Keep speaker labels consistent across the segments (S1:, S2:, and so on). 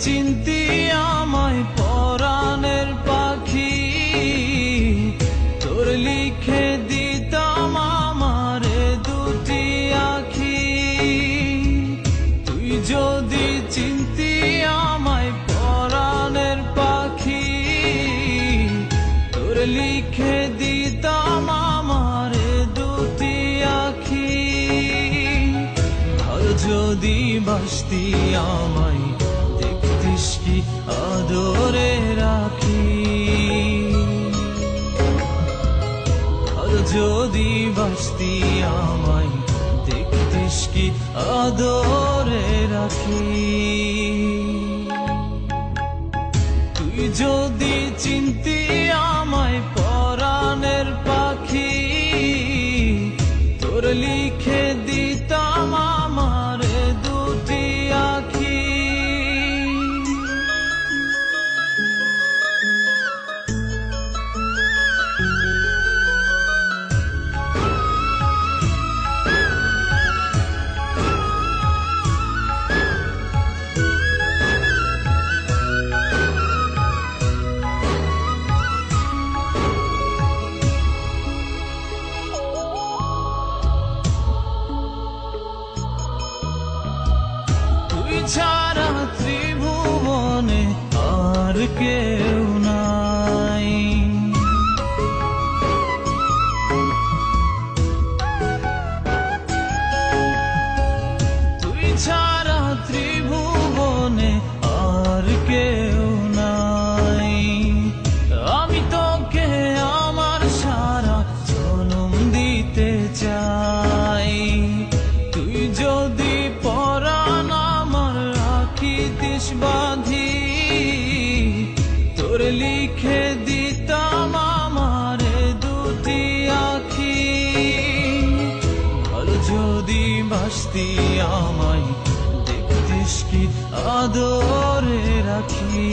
S1: চিনতি আমায় পরাণের পাখি, তোর লিখে দিতাম আমারে দুটি আখি। তুই যদি চিনতি আমায় পরাণের পাখি, তোর লিখে দিতাম আমারে দুটি আখি। আর যদি বাসতি আমায় দেখতিস কি আদরে রাখি, আর যদি বাসতি আমায় দেখতিস কি আদরে রাখি। তুই যদি চিনতি আমায় পরাণের পাখি, তোর লিখে দিতাম আমারে দুটি আখি। ছাড়া ত্রিভুবনে আর কেউ নাই, তুই ছাড়া ত্রিভুবনে আর কেউ নাই। আমি তোকে আমার সারা জনম দিতে চাই। তুই যদি পরাণ রাখিতিস বাঁধি, তোর লিখে দিতাম আমারে দুটি আখি। আর যদি বাসতি আমায় দেখতিস কি আদরে রাখি।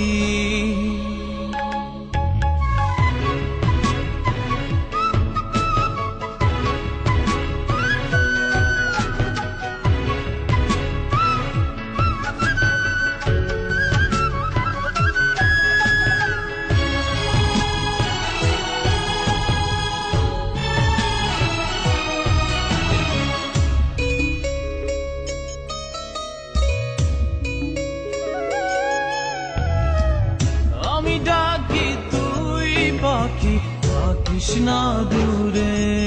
S1: আমি ডাকি তুই পাখি, থাকিস না দূরে।